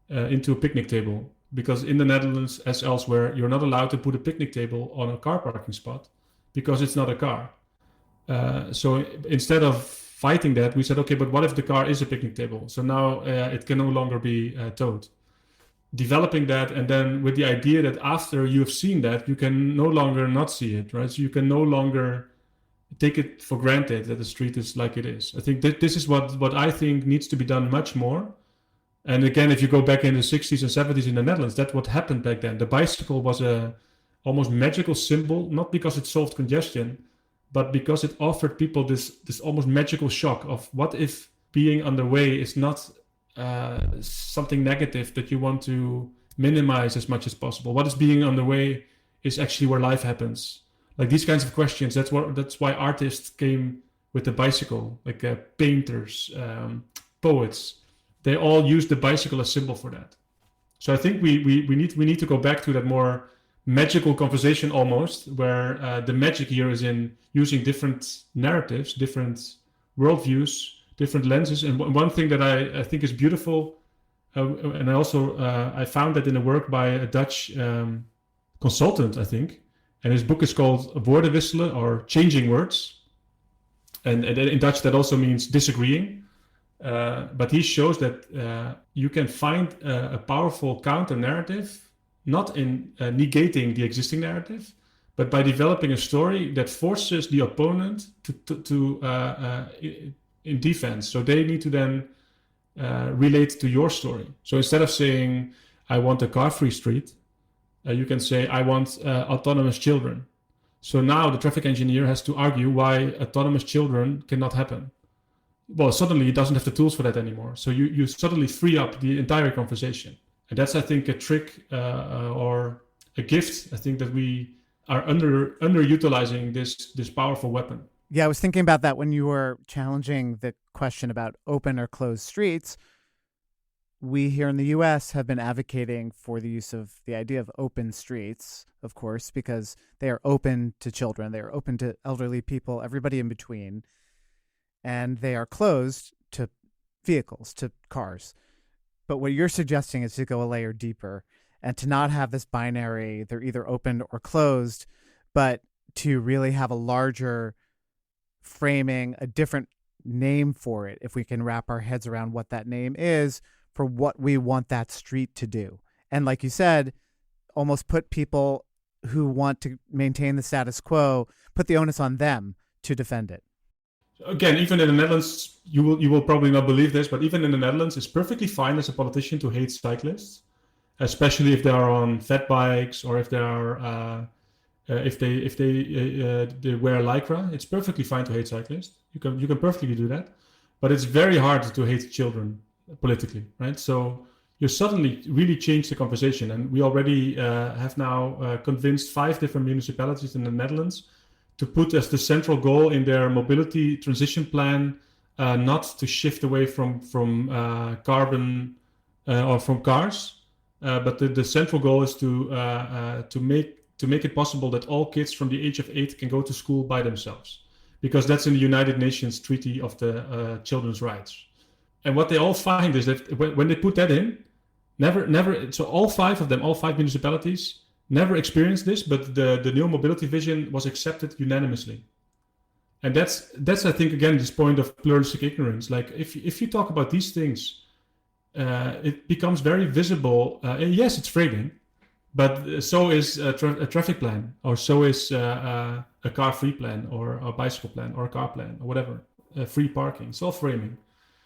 [SPEAKER 3] a picnic table. Because in the Netherlands, as elsewhere, you're not allowed to put a picnic table on a car parking spot because it's not a car. So instead of fighting that, we said, okay, but what if the car is a picnic table? So now it can no longer be towed. Developing that, and then with the idea that after you've seen that, you can no longer not see it, right? So you can no longer take it for granted that the street is like it is. I think that this is what I think needs to be done much more. And again, if you go back in the 60s and 70s in the Netherlands, that's what happened back then. The bicycle was a almost magical symbol, not because it solved congestion, but because it offered people this almost magical shock of what if being underway is not something negative that you want to minimize as much as possible. What is being underway is actually where life happens. Like these kinds of questions. That's why artists came with the bicycle, like painters, poets. They all use the bicycle as symbol for that. So I think we need to go back to that more magical conversation almost, where the magic here is in using different narratives, different worldviews, different lenses. And one thing that I think is beautiful, and I found that in a work by a Dutch consultant, I think, and his book is called Woordenwisselen, or Changing Words. And in Dutch that also means disagreeing. But he shows that you can find a powerful counter narrative, not in negating the existing narrative, but by developing a story that forces the opponent to in defense. So they need to then relate to your story. So instead of saying, I want a car-free street, you can say, I want autonomous children. So now the traffic engineer has to argue why autonomous children cannot happen. Well, suddenly he doesn't have the tools for that anymore. So you suddenly free up the entire conversation. And that's, I think, a trick or a gift, I think, that we are underutilizing this powerful weapon.
[SPEAKER 1] Yeah, I was thinking about that when you were challenging the question about open or closed streets. We here in the U.S. have been advocating for the use of the idea of open streets, of course, because they are open to children, they are open to elderly people, everybody in between, and they are closed to vehicles, to cars. But what you're suggesting is to go a layer deeper and to not have this binary, they're either open or closed, but to really have a larger framing, a different name for it, if we can wrap our heads around what that name is for what we want that street to do. And like you said, almost put people who want to maintain the status quo, put the onus on them to defend it.
[SPEAKER 3] Again, even in the Netherlands, you will probably not believe this, but even in the Netherlands, it's perfectly fine as a politician to hate cyclists, especially if they are on fat bikes or if they are if they wear lycra. It's perfectly fine to hate cyclists. You can perfectly do that, but it's very hard to hate children politically, right? So you suddenly really change the conversation, and we already have now convinced 5 different municipalities in the Netherlands to put as the central goal in their mobility transition plan not to shift away from carbon or from cars, but the central goal is to make it possible that all kids from the age of 8 can go to school by themselves, because that's in the United Nations Treaty of the Children's Rights. And what they all find is that when they put that in, so all 5 of them, all 5 municipalities, never experienced this, but the new mobility vision was accepted unanimously. And that's I think, again, this point of pluralistic ignorance. Like if you talk about these things, it becomes very visible. And yes, it's frightening, but so is a traffic plan, or so is a car-free plan, or a bicycle plan, or a car plan, or whatever, free parking. It's all framing.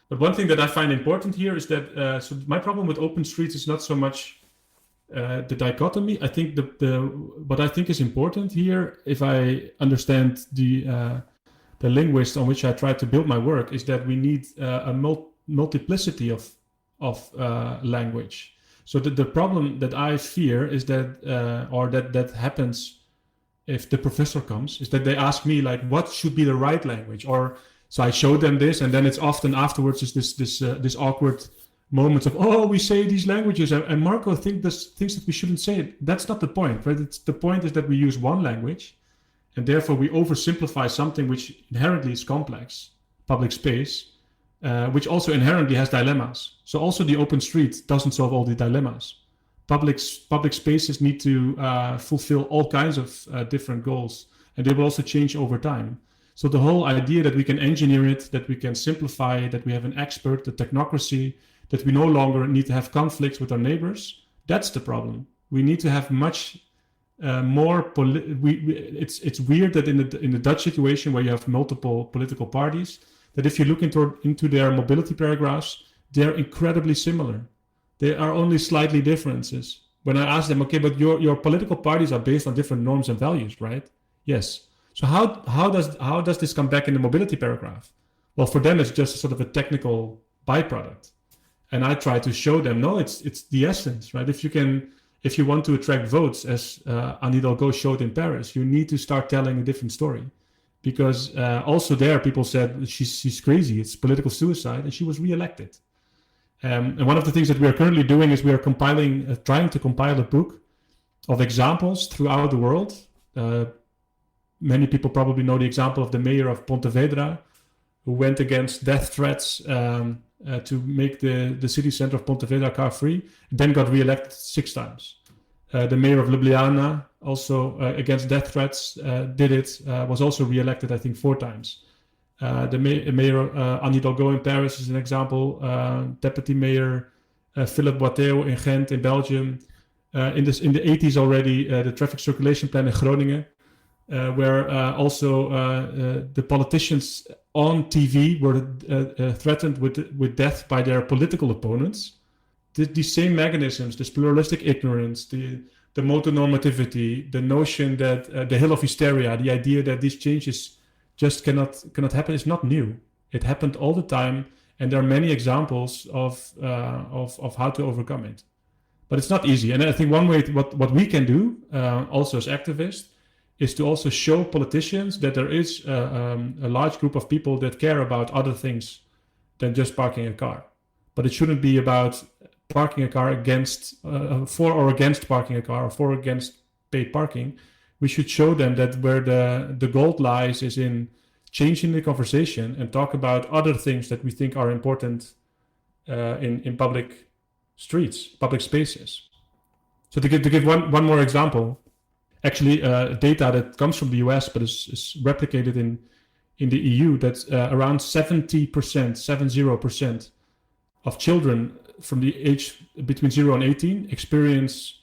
[SPEAKER 3] But one thing that I find important here is that so my problem with open streets is not so much the dichotomy. I think what I think is important here, if I understand the linguist on which I try to build my work, is that we need a multiplicity of language. So the problem that I fear is that, or that happens if the professor comes, is that they ask me, like, what should be the right language? Or so I show them this, and then it's often afterwards is this awkward moment of, oh, we say these languages, and Marco thinks that we shouldn't say it. That's not the point, right? The point is that we use one language, and therefore we oversimplify something which inherently is complex, public space, which also inherently has dilemmas. So also the open street doesn't solve all the dilemmas. Public spaces need to fulfill all kinds of different goals, and they will also change over time. So the whole idea that we can engineer it, that we can simplify it, that we have an expert, the technocracy, that we no longer need to have conflicts with our neighbors, that's the problem. We need to have much more. It's weird that in the Dutch situation, where you have multiple political parties, that if you look into their mobility paragraphs, they're incredibly similar. There are only slightly differences. When I ask them, okay, but your political parties are based on different norms and values, right? Yes. So how does this come back in the mobility paragraph? Well, for them, it's just sort of a technical byproduct. And I try to show them, no, it's the essence, right? If you want to attract votes, as Anne Hidalgo showed in Paris, you need to start telling a different story. Because also there, people said she's crazy, it's political suicide, and she was reelected. And one of the things that we are currently doing is we are trying to compile a book of examples throughout the world. Many people probably know the example of the mayor of Pontevedra, who went against death threats to make the city center of Pontevedra car-free, then got re-elected 6 times. The mayor of Ljubljana, also against death threats, did it, was also re-elected, I think, 4 times. The mayor Anne Hidalgo in Paris is an example. Deputy mayor Philippe Boiteux in Ghent in Belgium. In the 80s already, the traffic circulation plan in Groningen, where also the politicians on TV were threatened with death by their political opponents. These same mechanisms, this pluralistic ignorance, the motonormativity, the notion that the hill of hysteria, the idea that these changes just cannot happen, is not new. It happened all the time, and there are many examples of how to overcome it. But it's not easy. And I think one way what we can do, also as activists, is to also show politicians that there is a large group of people that care about other things than just parking a car. But it shouldn't be about parking a car against, for or against parking a car, or for or against paid parking. We should show them that where the gold lies is in changing the conversation and talk about other things that we think are important in public streets, public spaces. So to give one more example, actually data that comes from the US but is replicated in the EU, that around 70% of children from the age between 0 and 18 experience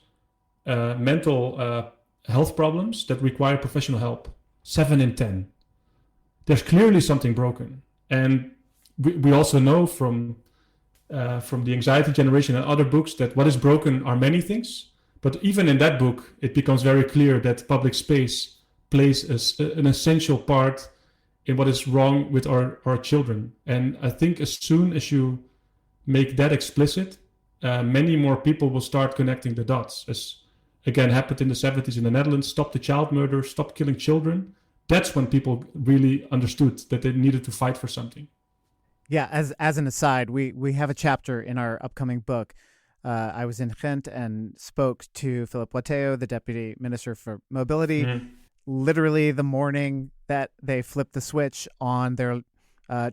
[SPEAKER 3] mental health problems that require professional help. 7 in 10. There's clearly something broken. And we also know from the Anxiety Generation and other books that what is broken are many things. But even in that book, it becomes very clear that public space plays an essential part in what is wrong with our children. And I think as soon as you make that explicit, many more people will start connecting the dots. As again happened in the 70s in the Netherlands, stop the child murder, stop killing children. That's when people really understood that they needed to fight for something.
[SPEAKER 1] Yeah, as an aside, we have a chapter in our upcoming book. I was in Ghent and spoke to Philippe Boiteux, the Deputy Minister for Mobility, literally the morning that they flipped the switch on their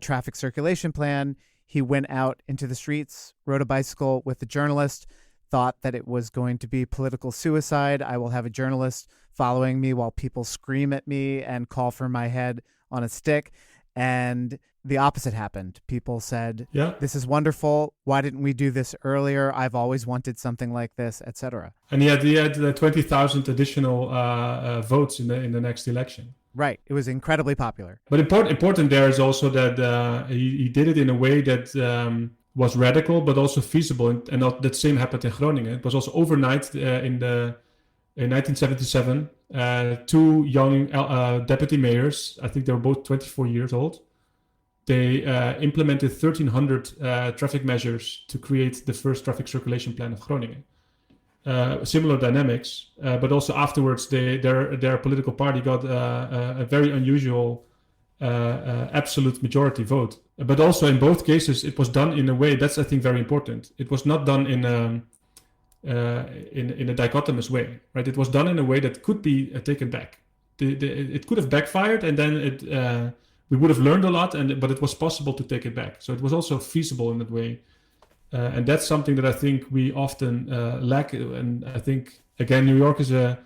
[SPEAKER 1] traffic circulation plan. He went out into the streets, rode a bicycle with a journalist, thought that it was going to be political suicide. I will have a journalist following me while people scream at me and call for my head on a stick. And the opposite happened. People said,
[SPEAKER 3] yeah,
[SPEAKER 1] this is wonderful. Why didn't we do this earlier? I've always wanted something like this, etc.
[SPEAKER 3] And he had 20,000 additional votes in the next election.
[SPEAKER 1] Right. It was incredibly popular.
[SPEAKER 3] But important there is also that he did it in a way that was radical, but also feasible. And that same happened in Groningen. It was also overnight in 1977. 2 young deputy mayors, I think they were both 24 years old. They implemented 1,300 traffic measures to create the first traffic circulation plan of Groningen. Similar dynamics, but also afterwards their political party got a very unusual absolute majority vote. But also in both cases, it was done in a way that's, I think, very important. It was not done in a dichotomous way, right? It was done in a way that could be taken back. It could have backfired, and then we would have learned a lot, but it was possible to take it back. So it was also feasible in that way. And that's something that I think we often lack. And I think, again, New York is a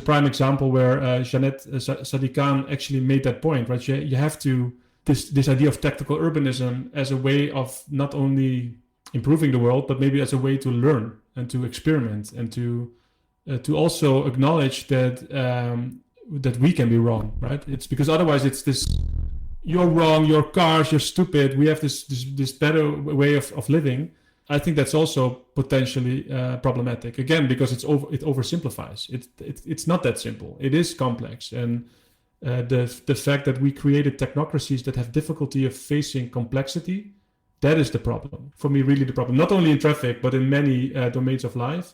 [SPEAKER 3] prime example where Jeannette Sadikan actually made that point, right? You have to, this idea of tactical urbanism as a way of not only improving the world, but maybe as a way to learn and to experiment and to also acknowledge that we can be wrong, right? It's because otherwise it's this, you're wrong, you're cars, you're stupid, we have this better way of living. I think that's also potentially problematic, again, because it oversimplifies. It's not that simple. It is complex, and the fact that we created technocracies that have difficulty of facing complexity, that is the problem. For me, really the problem. Not only in traffic, but in many domains of life.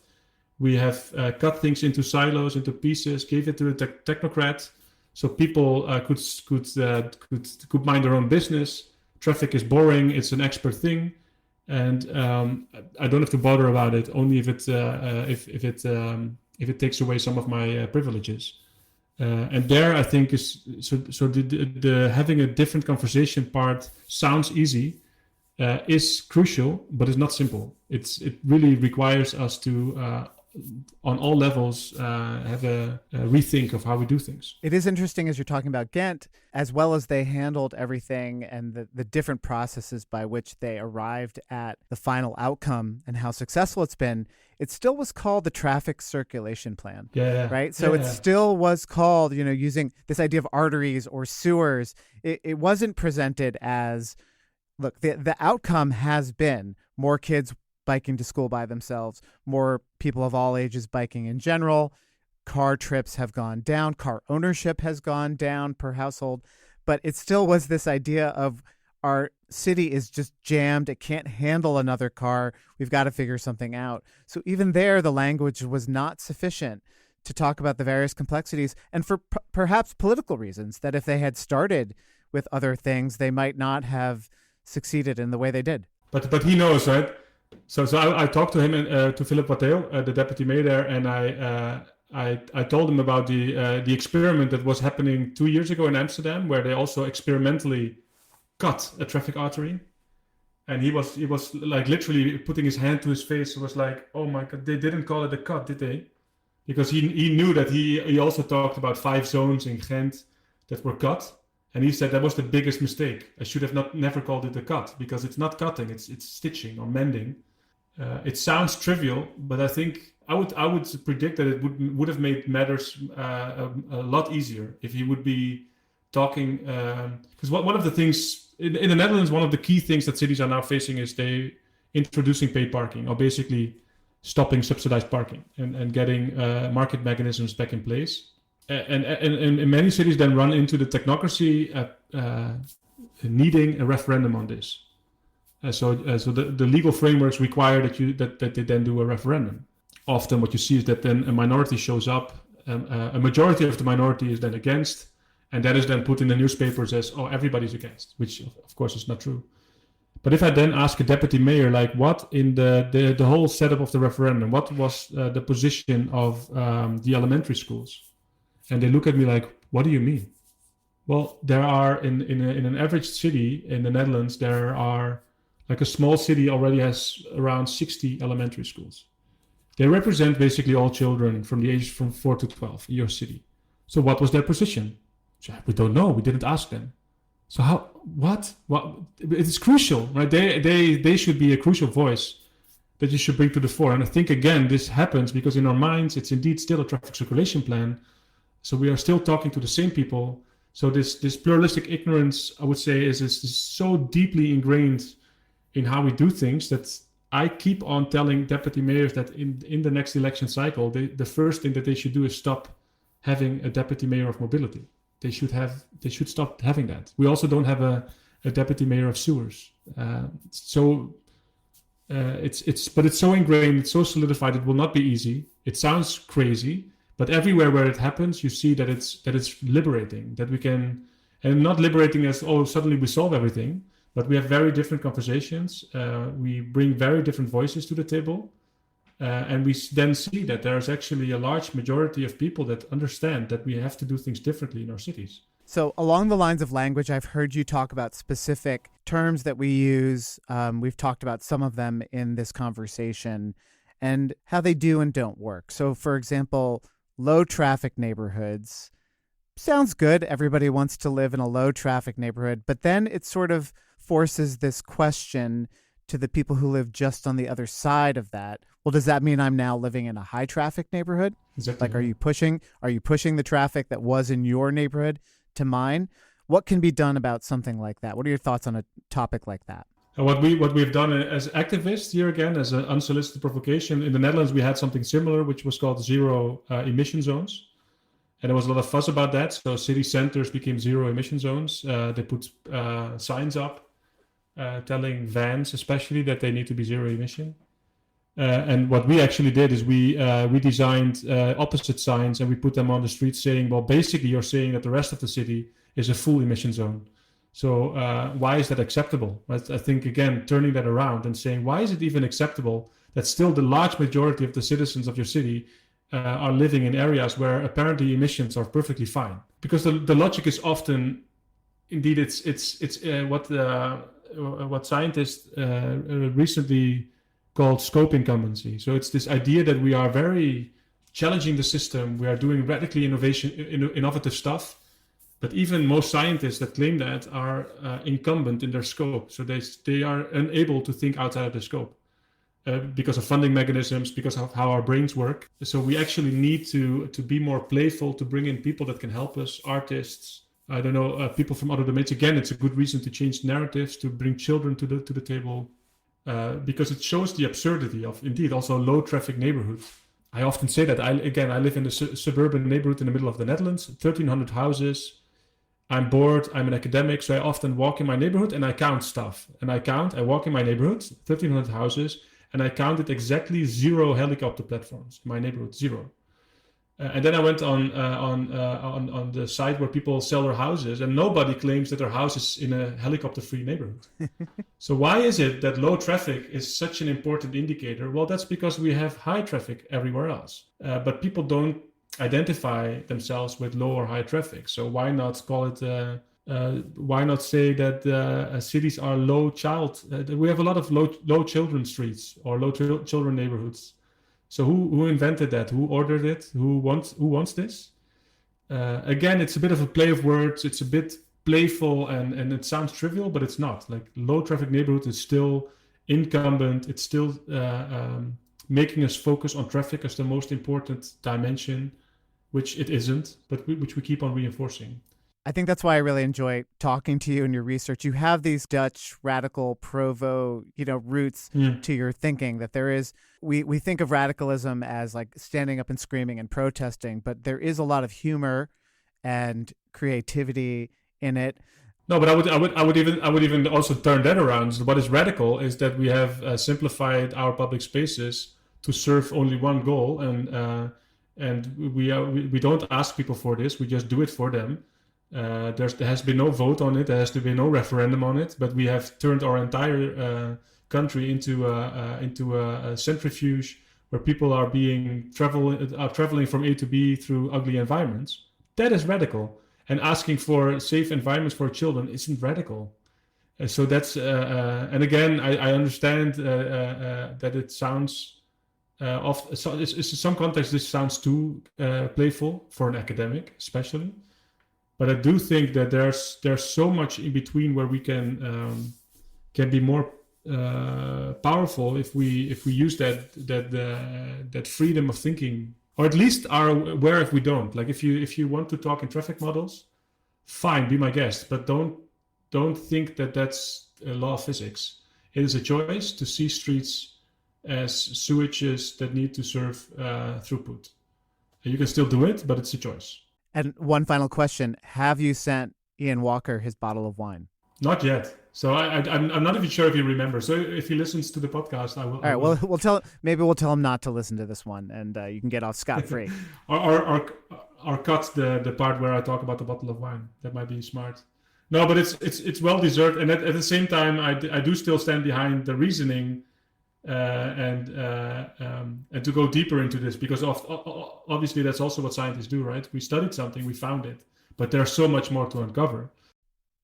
[SPEAKER 3] We have cut things into silos, into pieces, gave it to the technocrat, so people could mind their own business. Traffic is boring; it's an expert thing, and I don't have to bother about it. Only if it takes away some of my privileges. And there, I think is so the having a different conversation part sounds easy, is crucial, but it's not simple. It really requires us to on all levels have a rethink of how we do things.
[SPEAKER 1] It is interesting as you're talking about Ghent, as well as they handled everything and the different processes by which they arrived at the final outcome and how successful it's been. It still was called the traffic circulation plan.
[SPEAKER 3] Yeah.
[SPEAKER 1] Right. So it still was called, using this idea of arteries or sewers. It wasn't presented as, look, the outcome has been more kids biking to school by themselves, more people of all ages biking in general. Car trips have gone down. Car ownership has gone down per household. But it still was this idea of our city is just jammed. It can't handle another car. We've got to figure something out. So even there, the language was not sufficient to talk about the various complexities, and for perhaps political reasons, that if they had started with other things, they might not have succeeded in the way they did.
[SPEAKER 3] But he knows, right? So I talked to him and to Philip Watteo, the deputy mayor there, and I told him about the experiment that was happening 2 years ago in Amsterdam, where they also experimentally cut a traffic artery, and he was like literally putting his hand to his face. It was like, oh my God, they didn't call it a cut, did they? Because he knew that he also talked about 5 zones in Ghent that were cut. And he said that was the biggest mistake. I should have never called it a cut, because it's not cutting, it's stitching or mending. It sounds trivial, but I think I would predict that it would have made matters a lot easier if he would be talking. Because one of the things in the Netherlands, one of the key things that cities are now facing is they introducing paid parking, or basically stopping subsidized parking and getting market mechanisms back in place. And many cities then run into the technocracy needing a referendum on this. So the legal frameworks require that they then do a referendum. Often what you see is that then a minority shows up, a majority of the minority is then against, and that is then put in the newspapers as, oh, everybody's against, which of course is not true. But if I then ask a deputy mayor, like, what in the whole setup of the referendum, what was the position of the elementary schools? And they look at me like, what do you mean? Well, there are in an average city in the Netherlands, there are, like, a small city already has around 60 elementary schools. They represent basically all children from the age from 4 to 12 in your city. So what was their position? So, we don't know. We didn't ask them. So how? What? It's crucial, right? They should be a crucial voice that you should bring to the fore. And I think, again, this happens because in our minds, it's indeed still a traffic circulation plan. So we are still talking to the same people. So this pluralistic ignorance, I would say, is so deeply ingrained in how we do things that I keep on telling deputy mayors that in the next election cycle, the first thing that they should do is stop having a deputy mayor of mobility. They should stop having that. We also don't have a deputy mayor of sewers. It's so ingrained, it's so solidified. It will not be easy. It sounds crazy. But everywhere where it happens, you see that it's liberating, that we can, and not liberating as, oh, suddenly we solve everything, but we have very different conversations. We bring very different voices to the table. And we then see that there's actually a large majority of people that understand that we have to do things differently in our cities.
[SPEAKER 1] So along the lines of language, I've heard you talk about specific terms that we use. We've talked about some of them in this conversation and how they do and don't work. So, for example, low traffic neighborhoods sounds good. Everybody wants to live in a low traffic neighborhood, but then it sort of forces this question to the people who live just on the other side of that. Well, does that mean I'm now living in a high traffic neighborhood?
[SPEAKER 3] Exactly.
[SPEAKER 1] Like, are you pushing the traffic that was in your neighborhood to mine? What can be done about something like that? What are your thoughts on a topic like that?
[SPEAKER 3] What we've done as activists here, again, as an unsolicited provocation, in the Netherlands, we had something similar, which was called zero emission zones. And there was a lot of fuss about that. So city centers became zero emission zones. They put signs up telling vans especially that they need to be zero emission. And what we actually did is we designed opposite signs, and we put them on the street saying, well, basically you're saying that the rest of the city is a full emission zone. So why is that acceptable? I think, again, turning that around and saying, why is it even acceptable that still the large majority of the citizens of your city are living in areas where apparently emissions are perfectly fine? Because the logic is often, indeed, it's what scientists recently called scope incumbency. So it's this idea that we are very challenging the system. We are doing radically innovative stuff. But even most scientists that claim that are incumbent in their scope. So they are unable to think outside of the scope because of funding mechanisms, because of how our brains work. So we actually need to be more playful, to bring in people that can help us, artists, I don't know, people from other domains. Again, it's a good reason to change narratives, to bring children to the table. Because it shows the absurdity of, indeed, also low traffic neighborhoods. I often say that. I live in a suburban neighborhood in the middle of the Netherlands, 1,300 houses. I'm bored, I'm an academic, so I often walk in my neighborhood and I count stuff. I walk in my neighborhood, 1,300 houses, and I counted exactly 0 helicopter platforms in my neighborhood, 0. And then I went on the site where people sell their houses, and nobody claims that their house is in a helicopter-free neighborhood. So why is it that low traffic is such an important indicator? Well, that's because we have high traffic everywhere else. But people don't identify themselves with low or high traffic. So why not call it? Why not say that cities are low child? We have a lot of low children streets or low children neighborhoods. So who invented that? Who ordered it? Who wants this? Again, it's a bit of a play of words. It's a bit playful and it sounds trivial, but it's not. Like, low traffic neighborhood is still incumbent. It's still making us focus on traffic as the most important dimension, which it isn't, but which we keep on reinforcing.
[SPEAKER 1] I think that's why I really enjoy talking to you and your research. You have these Dutch radical provo, roots to your thinking, that there is, we think of radicalism as like standing up and screaming and protesting, but there is a lot of humor and creativity in it.
[SPEAKER 3] No, but I would even also turn that around. So what is radical is that we have simplified our public spaces to serve only one goal, and we don't ask people for this. We just do it for them. There has been no vote on it. There has been no referendum on it. But we have turned our entire country into a centrifuge where people are traveling from A to B through ugly environments. That is radical. And asking for safe environments for children isn't radical. So that's and again, I understand that it sounds. In some contexts, this sounds too playful for an academic, especially. But I do think that there's so much in between where we can be more powerful if we use that freedom of thinking, or at least are aware if we don't. Like, if you want to talk in traffic models, fine, be my guest, but don't think that that's a law of physics. It is a choice to see streets as sewages that need to serve throughput. And you can still do it, but it's a choice.
[SPEAKER 1] And one final question. Have you sent Ian Walker his bottle of wine?
[SPEAKER 3] Not yet. So I'm not even sure if he remembers. So if he listens to the podcast, I will.
[SPEAKER 1] All right. Well, we'll tell him not to listen to this one, and you can get off scot-free.
[SPEAKER 3] or cut the part where I talk about the bottle of wine. That might be smart. No, but it's well deserved. And at the same time, I do still stand behind the reasoning and to go deeper into this, because obviously that's also what scientists do, right? We studied something, we found it, but there's so much more to uncover.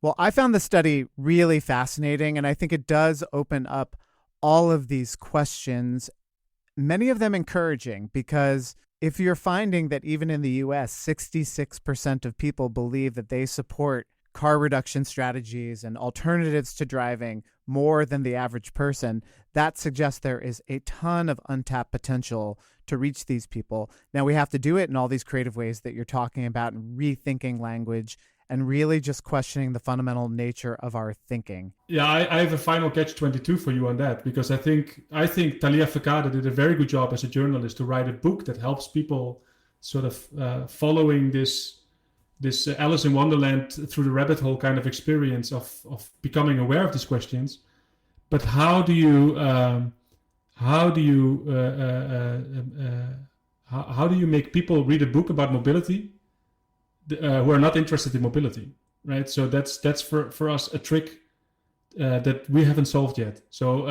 [SPEAKER 1] Well, I found the study really fascinating, and I think it does open up all of these questions, many of them encouraging, because if you're finding that even in the US, 66% of people believe that they support car reduction strategies and alternatives to driving more than the average person, that suggests there is a ton of untapped potential to reach these people. Now, we have to do it in all these creative ways that you're talking about, and rethinking language and really just questioning the fundamental nature of our thinking.
[SPEAKER 3] Yeah, I have a final catch-22 for you on that, because I think Talia Fekade did a very good job as a journalist to write a book that helps people sort of following this Alice in Wonderland through the rabbit hole kind of experience of becoming aware of these questions. But how do you make people read a book about mobility who are not interested in mobility, right? So that's for us a trick that we haven't solved yet. So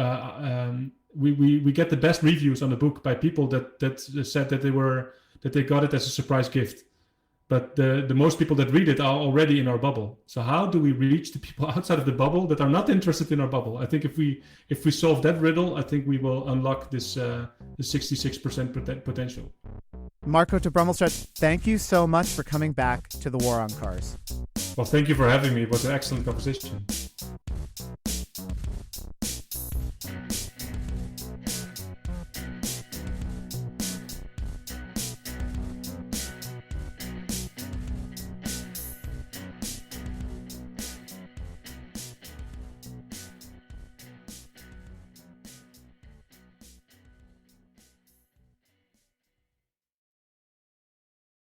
[SPEAKER 3] we get the best reviews on the book by people that said that they got it as a surprise gift. But the most people that read it are already in our bubble. So how do we reach the people outside of the bubble that are not interested in our bubble? I think if we solve that riddle, I think we will unlock this the 66% potential.
[SPEAKER 1] Marco de Brömmelstroet, thank you so much for coming back to the War on Cars.
[SPEAKER 3] Well, thank you for having me. It was an excellent conversation.